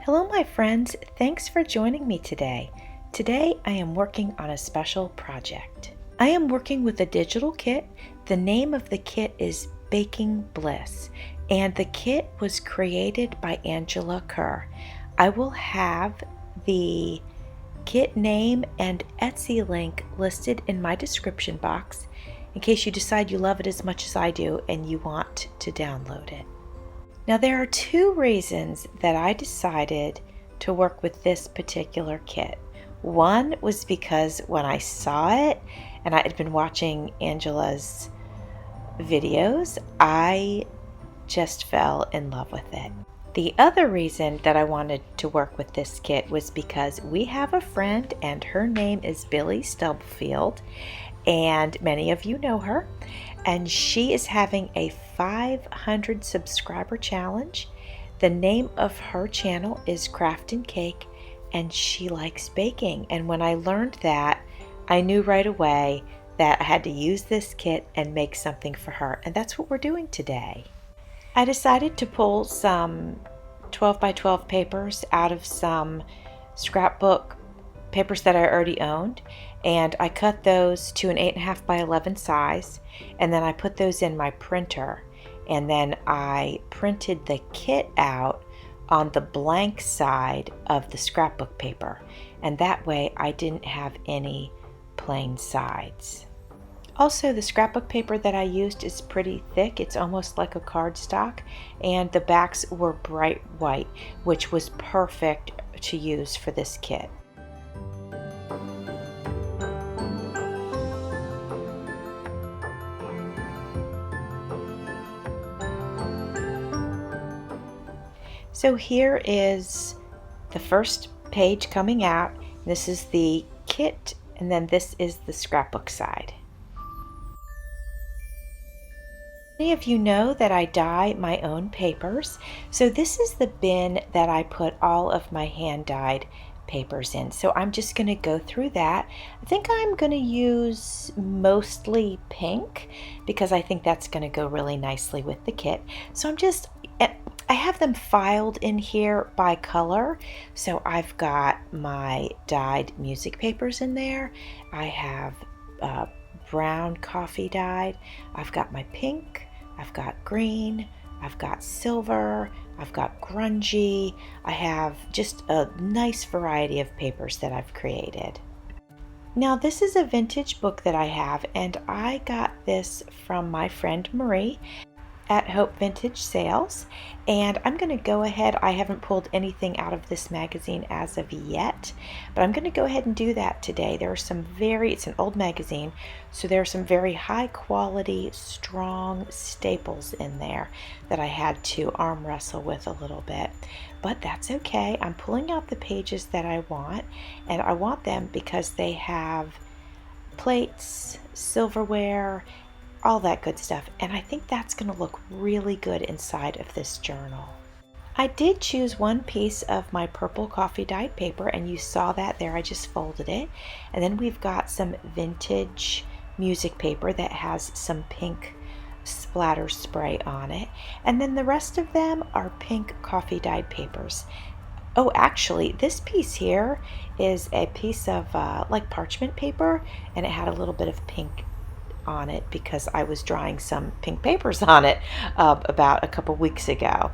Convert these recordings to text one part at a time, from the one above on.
Hello my friends, thanks for joining me today. Today I am working on a special project. I am working with a digital kit. The name of the kit is Baking Bliss, and the kit was created by Angela Kerr. I will have the kit name and Etsy link listed in my description box in case you decide you love it as much as I do and you want to download it. Now there are two reasons that I decided to work with this particular kit. One was because when I saw it and I had been watching Angela's videos, I just fell in love with it. The other reason that I wanted to work with this kit was because we have a friend and her name is Billy Stubblefield, and many of you know her, and she is having a 500 subscriber challenge. The name of her channel is Craft and Cake, and she likes baking. And when I learned that, I knew right away that I had to use this kit and make something for her, and that's what we're doing today. I decided to pull some 12 by 12 papers out of some scrapbook papers that I already owned, and I cut those to an 8.5 by 11 size, and then I put those in my printer, and then I printed the kit out on the blank side of the scrapbook paper, and that way I didn't have any plain sides. Also, the scrapbook paper that I used is pretty thick. It's almost like a cardstock, and the backs were bright white, which was perfect to use for this kit. So here is the first page coming out. This is the kit, and then this is the scrapbook side. Many of you know that I dye my own papers, so this is the bin that I put all of my hand-dyed papers in. So I'm just going to go through that. I think I'm going to use mostly pink because I think that's going to go really nicely with the kit. So I have them filed in here by color. So I've got my dyed music papers in there. I have brown coffee dyed. I've got my pink, I've got green, I've got silver, I've got grungy. I have just a nice variety of papers that I've created. Now this is a vintage book that I have, and I got this from my friend Marie at Hope Vintage Sales, and I'm going to go ahead. I haven't pulled anything out of this magazine as of yet, but I'm going to go ahead and do that today. There are some it's an old magazine, so there are some very high quality, strong staples in there that I had to arm wrestle with a little bit, but that's okay. I'm pulling out the pages that I want, and I want them because they have plates, silverware, all that good stuff, and I think that's going to look really good inside of this journal. I did choose one piece of my purple coffee dyed paper, and you saw that there. I just folded it, and then we've got some vintage music paper that has some pink splatter spray on it, and then the rest of them are pink coffee dyed papers. Oh, actually, this piece here is a piece of like parchment paper, and it had a little bit of pink on it because I was drying some pink papers on it about a couple weeks ago.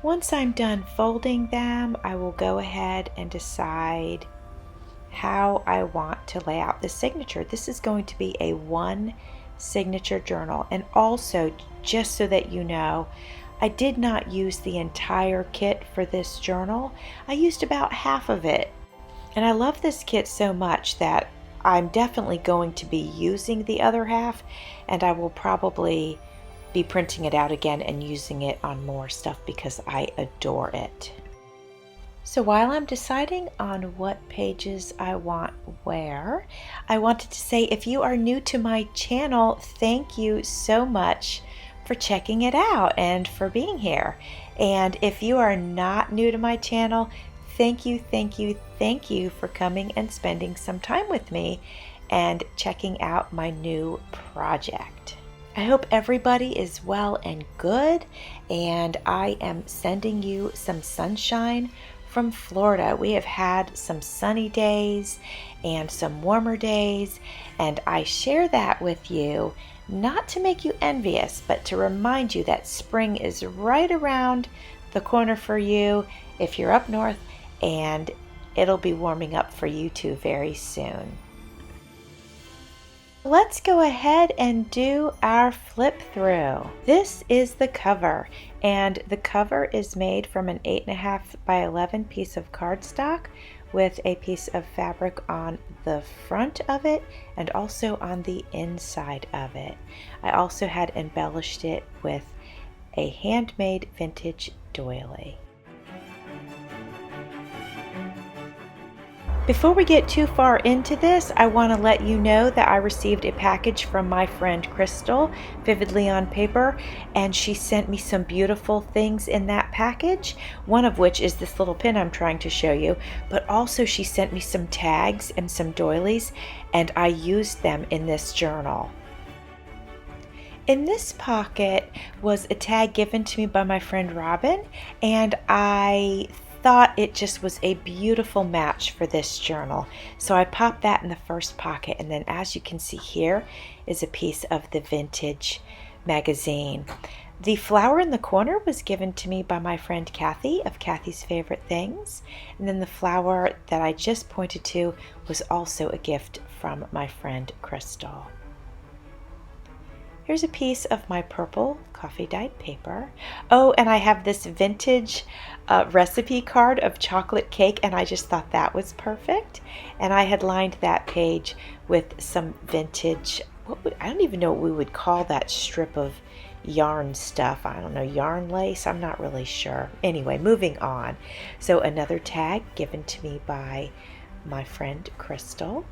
Once I'm done folding them, I will go ahead and decide how I want to lay out the signature. This is going to be a one signature journal, and also, just so that you know, I did not use the entire kit for this journal. I used about half of it, and I love this kit so much that I'm definitely going to be using the other half, and I will probably be printing it out again and using it on more stuff because I adore it. So while I'm deciding on what pages I want where, I wanted to say, if you are new to my channel, thank you so much for checking it out and for being here. And if you are not new to my channel, thank you, thank you, thank you for coming and spending some time with me and checking out my new project. I hope everybody is well and good, and I am sending you some sunshine from Florida. We have had some sunny days and some warmer days, and I share that with you not to make you envious, but to remind you that spring is right around the corner for you if you're up north, and it'll be warming up for you too very soon. Let's go ahead and do our flip through. This is the cover, and the cover is made from an 8.5 by 11 piece of cardstock with a piece of fabric on the front of it and also on the inside of it. I also had embellished it with a handmade vintage doily. Before we get too far into this, I want to let you know that I received a package from my friend Crystal, Vividly on Paper, and she sent me some beautiful things in that package, one of which is this little pin I'm trying to show you, but also she sent me some tags and some doilies, and I used them in this journal. In this pocket was a tag given to me by my friend Robin, and I thought it just was a beautiful match for this journal. So I popped that in the first pocket, and then as you can see here is a piece of the vintage magazine. The flower in the corner was given to me by my friend Kathy of Kathy's Favorite Things, and then the flower that I just pointed to was also a gift from my friend Crystal. Here's a piece of my purple coffee dyed paper. Oh, and I have this vintage recipe card of chocolate cake, and I just thought that was perfect. And I had lined that page with some vintage, I don't even know what we would call that strip of yarn stuff. I don't know, yarn lace? I'm not really sure. Anyway, moving on. So another tag given to me by my friend Crystal.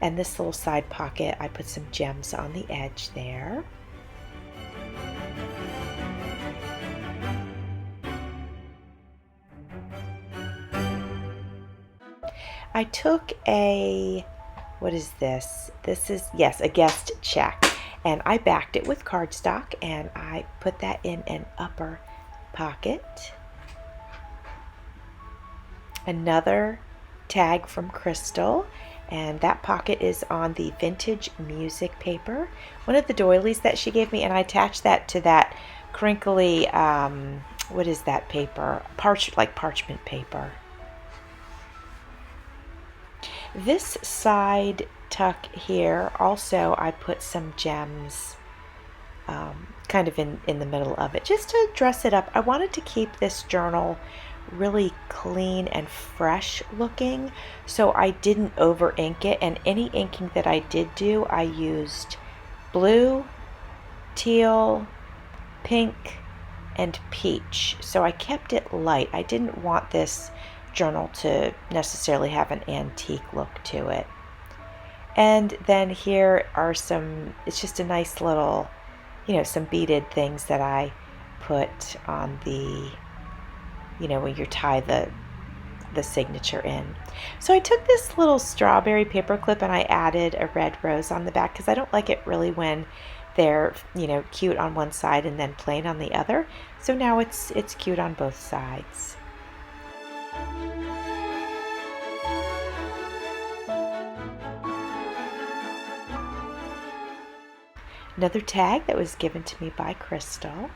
And this little side pocket, I put some gems on the edge there. I took a, what is this? This is, yes, a guest check. And I backed it with cardstock, and I put that in an upper pocket. Another tag from Crystal, and that pocket is on the vintage music paper, one of the doilies that she gave me, and I attached that to that crinkly, what is that paper? Like parchment paper. This side tuck here, also I put some gems kind of in the middle of it, just to dress it up. I wanted to keep this journal really clean and fresh looking, so I didn't over ink it, and any inking that I did do, I used blue, teal, pink, and peach. So I kept it light. I didn't want this journal to necessarily have an antique look to it. And then here are some, it's just a nice little, some beaded things that I put on the, when you tie the signature in. So I took this little strawberry paper clip and I added a red rose on the back because I don't like it really when they're, cute on one side and then plain on the other. So now it's cute on both sides. Another tag that was given to me by Crystal.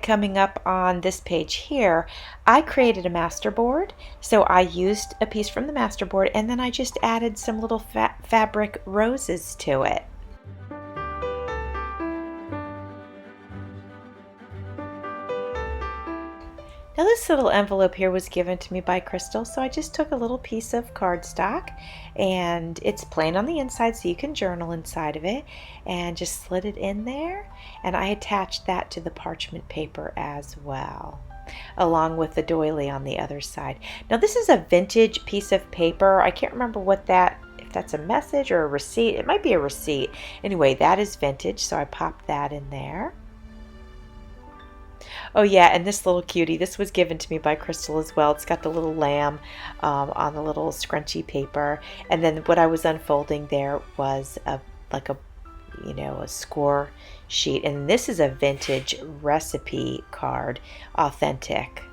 Coming up on this page here, I created a masterboard. So I used a piece from the masterboard, and then I just added some little fabric roses to it. Now this little envelope here was given to me by Crystal, so I just took a little piece of cardstock, and it's plain on the inside so you can journal inside of it, and just slid it in there, and I attached that to the parchment paper as well, along with the doily on the other side. Now this is a vintage piece of paper. I can't remember what that, if that's a message or a receipt. It might be a receipt. Anyway, that is vintage, so I popped that in there. Oh yeah, and this little cutie, this was given to me by Crystal as well. It's got the little lamb on the little scrunchy paper, and then what I was unfolding there was like a a score sheet, and this is a vintage recipe card, authentic.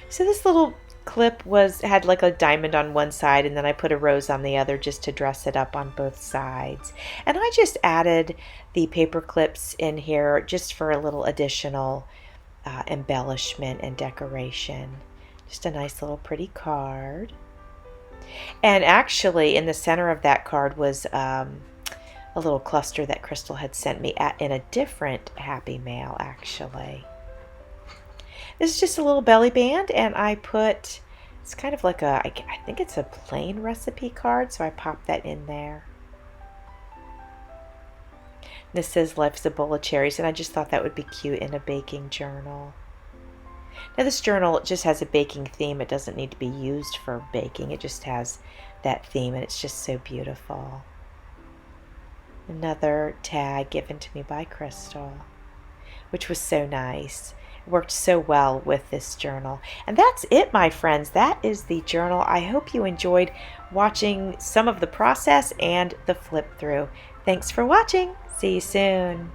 So this little clip had like a diamond on one side, and then I put a rose on the other just to dress it up on both sides. And I just added the paper clips in here just for a little additional embellishment and decoration. Just a nice little pretty card. And actually in the center of that card was a little cluster that Crystal had sent me in a different Happy Mail actually. This is just a little belly band, and it's kind of like I think it's a plain recipe card, so I popped that in there. This says life's a bowl of cherries, and I just thought that would be cute in a baking journal. Now this journal just has a baking theme. It doesn't need to be used for baking. It just has that theme, and it's just so beautiful. Another tag given to me by Crystal, which was so nice. Worked so well with this journal. And that's it, my friends. That is the journal. I hope you enjoyed watching some of the process and the flip through. Thanks for watching. See you soon.